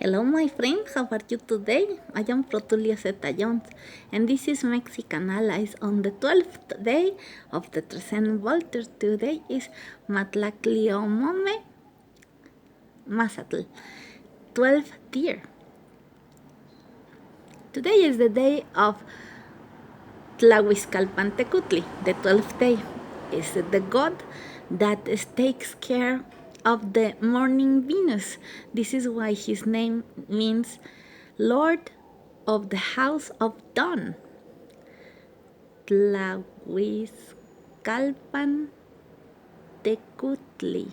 Hello my friend, how are you today? I am Protulia Xeta-Lloun and this is Mexican Allies on the 12th day of the Trezene Volter. Today is Matlactliomome Mazatl, 12th year. Today is the day of Tlahuizcalpantecutli, the 12th day. Is the god that takes care of the morning Venus. This is why his name means Lord of the House of Dawn. Tlahuizcalpantecutli.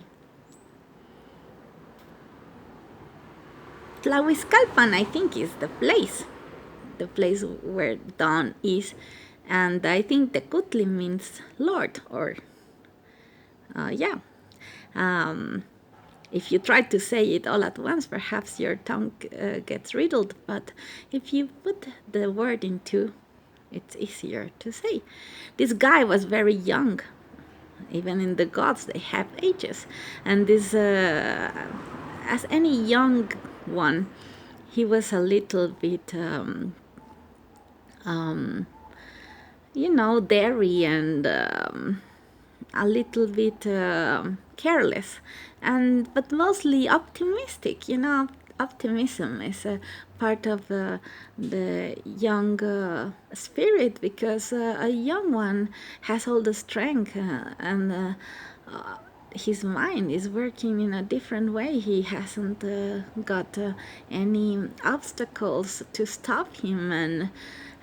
Tlahuizcalpan, I think, is the place where dawn is, and I think Tecutli means Lord, or yeah. If you try to say it all at once, perhaps your tongue gets riddled, but if you put the word into, it's easier to say. This guy was very young. Even in the gods, they have ages. And this, as any young one, he was a little bit, dairy and a little bit careless, but mostly optimistic. Optimism is a part of the young spirit, because a young one has all the strength, and his mind is working in a different way. He hasn't got any obstacles to stop him,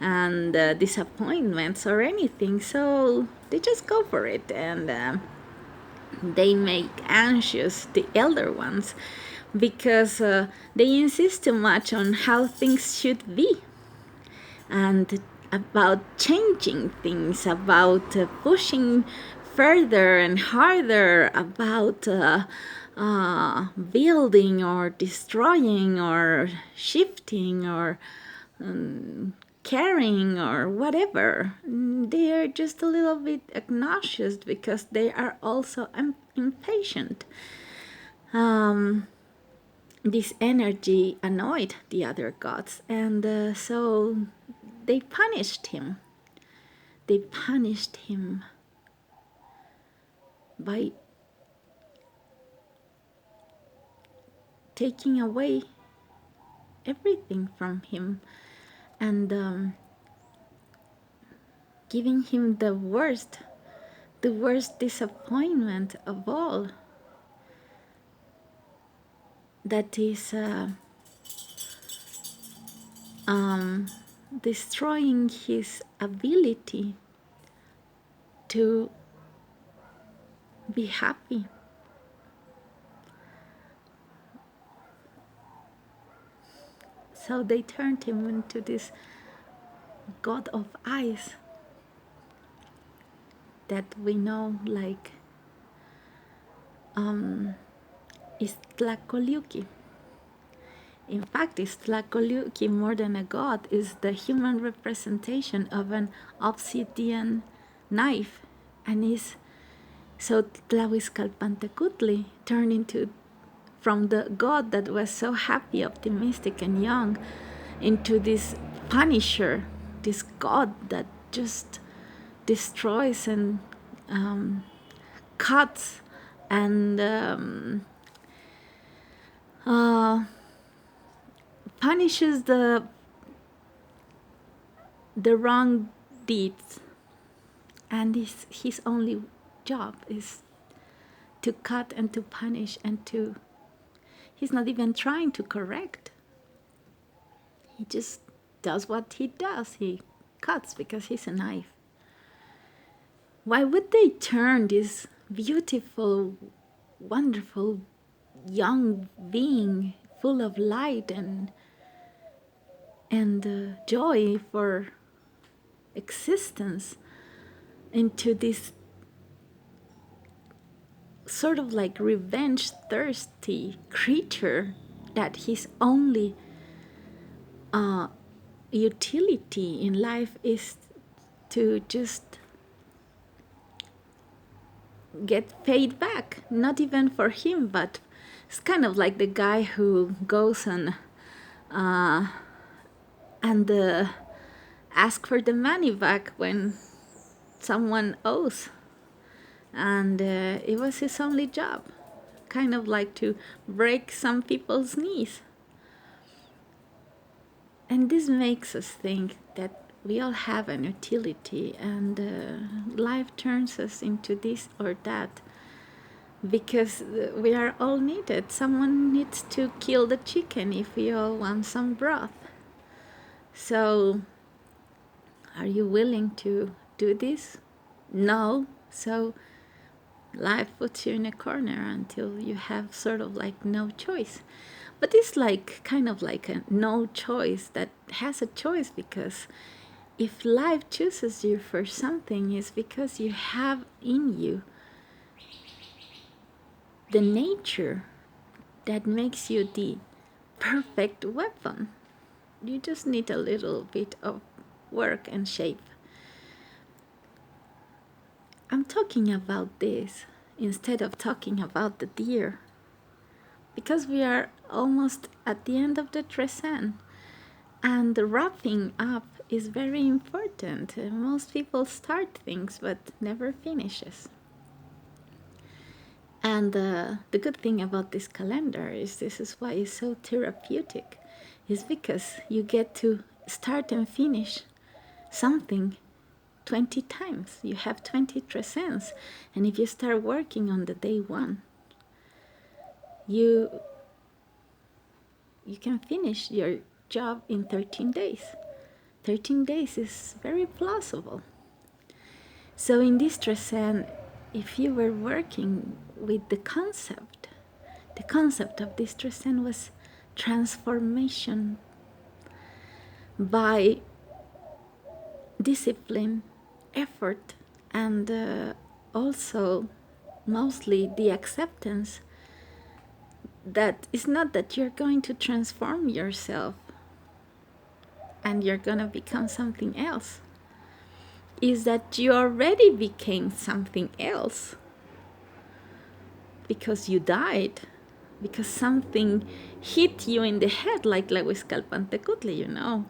and disappointments or anything, so they just go for it, and they make anxious the elder ones, because they insist too much on how things should be, and about changing things, about pushing further and harder, about building or destroying or shifting or carrying or whatever. They are just a little bit obnoxious because they are also impatient. This energy annoyed the other gods, and so they punished him. They punished him by taking away everything from him, and giving him the worst disappointment of all. That is destroying his ability to be happy. So they turned him into this god of ice that we know, like Iztlacoleuqui. In fact, Iztlacoleuqui, more than a god, is the human representation of an obsidian knife, and is so Tlahuizcalpantecutli turned into, from the god that was so happy, optimistic, and young, into this punisher, this god that just destroys and cuts and punishes the wrong deeds, and his only job is to cut and to punish, and to, he's not even trying to correct. He just does what he does. He cuts because he's a knife. Why would they turn this beautiful, wonderful young being, full of light and joy for existence, into this sort of like revenge thirsty creature that his only utility in life is to just get paid back? Not even for him, but it's kind of like the guy who goes and and ask for the money back when someone owes. And it was his only job, kind of like to break some people's knees. And this makes us think that we all have an utility, and life turns us into this or that because we are all needed. Someone needs to kill the chicken if we all want some broth. So, are you willing to do this? No. So, life puts you in a corner until you have sort of like no choice. But it's like kind of like a no choice that has a choice, because if life chooses you for something, it's because you have in you the nature that makes you the perfect weapon. You just need a little bit of work and shape. I'm talking about this instead of talking about the deer, because we are almost at the end of the Trezene, and the wrapping up is very important. Most people start things but never finishes. And the good thing about this calendar is this is why it's so therapeutic, is because you get to start and finish something 20 times. You have 20 Trezenes, and if you start working on the day one, you can finish your job in 13 days. 13 days is very plausible. So in this Trezene, if you were working with the concept of this Trezene was transformation by discipline, effort, and also mostly the acceptance that it's not that you're going to transform yourself and you're going to become something else, is that you already became something else because you died, because something hit you in the head, like Tlahuizcalpantecutli, you know.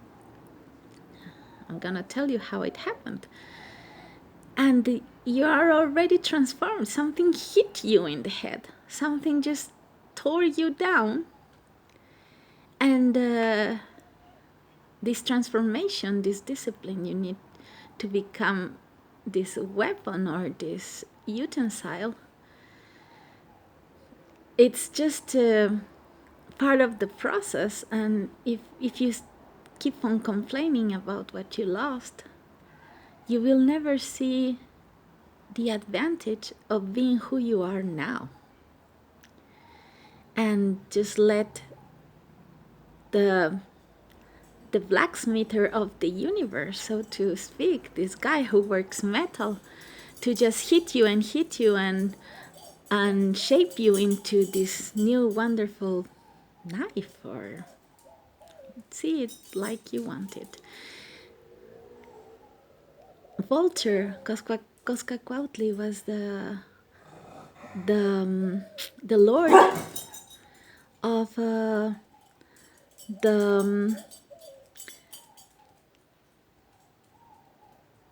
I'm gonna tell you how it happened. And you are already transformed. Something hit you in the head. Something just tore you down. And this transformation, this discipline, you need to become this weapon or this utensil. It's just part of the process. And if you keep on complaining about what you lost, you will never see the advantage of being who you are now. And just let the blacksmither of the universe, so to speak, this guy who works metal, to just hit you and shape you into this new wonderful knife, or see it like you want it. Walter Coscacuautli was the lord of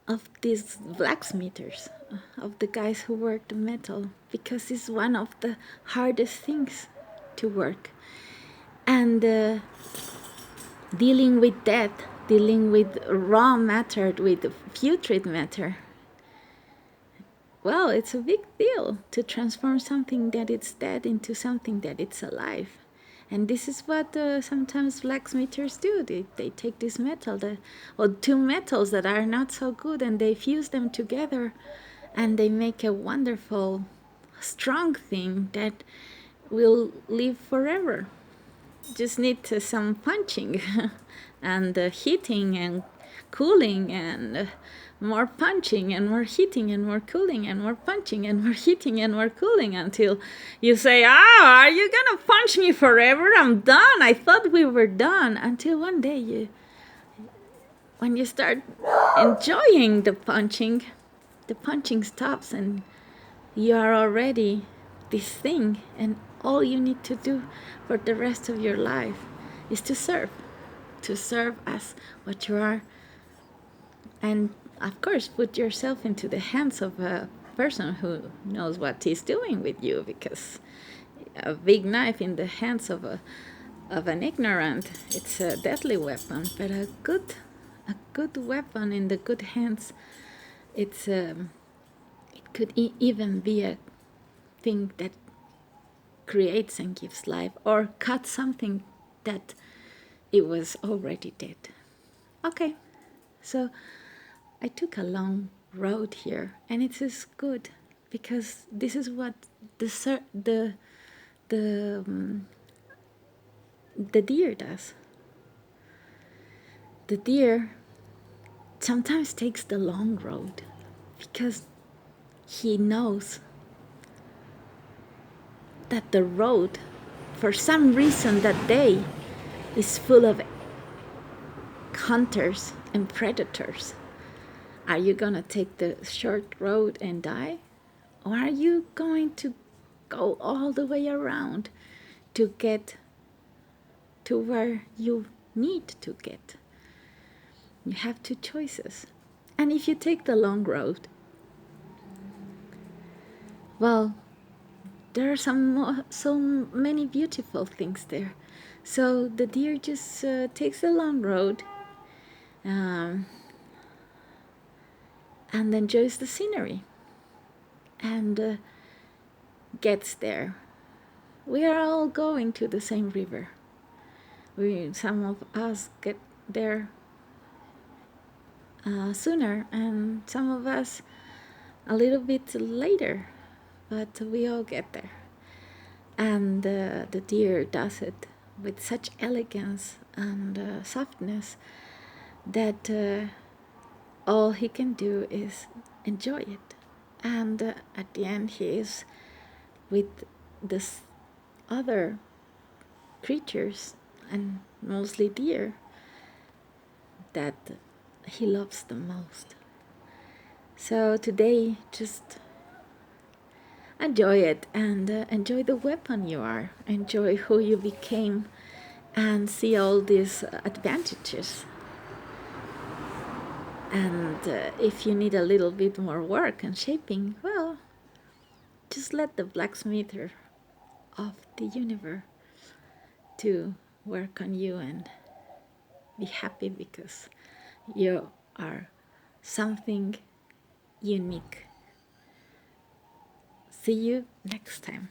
of these blacksmithers, of the guys who work the metal, because it's one of the hardest things to work. And dealing with death, dealing with raw matter, with putrid matter, well, it's a big deal to transform something that is dead into something that it's alive. And this is what sometimes blacksmithers do. They take this metal, or two metals that are not so good, and they fuse them together, and they make a wonderful, strong thing that will live forever. Just need some punching and heating and cooling and more punching and more heating and more cooling and more punching and more heating and more cooling, until you say, are you gonna punch me forever? I'm done. I thought we were done. Until one day, when you start enjoying the punching stops, and you are already this thing, and all you need to do for the rest of your life is to serve as what you are, and of course put yourself into the hands of a person who knows what he's doing with you, because a big knife in the hands of an ignorant, it's a deadly weapon, but a good weapon in the good hands, it's it could even be a thing that creates and gives life, or cut something that it was already dead. Okay, so I took a long road here, and it is good because this is what the the deer does. The deer sometimes takes the long road because he knows that the road, for some reason that day, is full of hunters and predators. Are you gonna take the short road and die? Or are you going to go all the way around to get to where you need to get? You have two choices. And if you take the long road, well, there are so many beautiful things there. So the deer just takes the long road um, and enjoys the scenery and gets there. We are all going to the same river. Some of us get there sooner, and some of us a little bit later, but we all get there. And the deer does it with such elegance and softness that all he can do is enjoy it. And at the end, he is with this other creatures, and mostly deer, that he loves the most. So today, just enjoy it, and enjoy the weapon you are, enjoy who you became, and see all these advantages. And if you need a little bit more work and shaping, well, just let the blacksmith of the universe to work on you and be happy, because you are something unique. See you next time.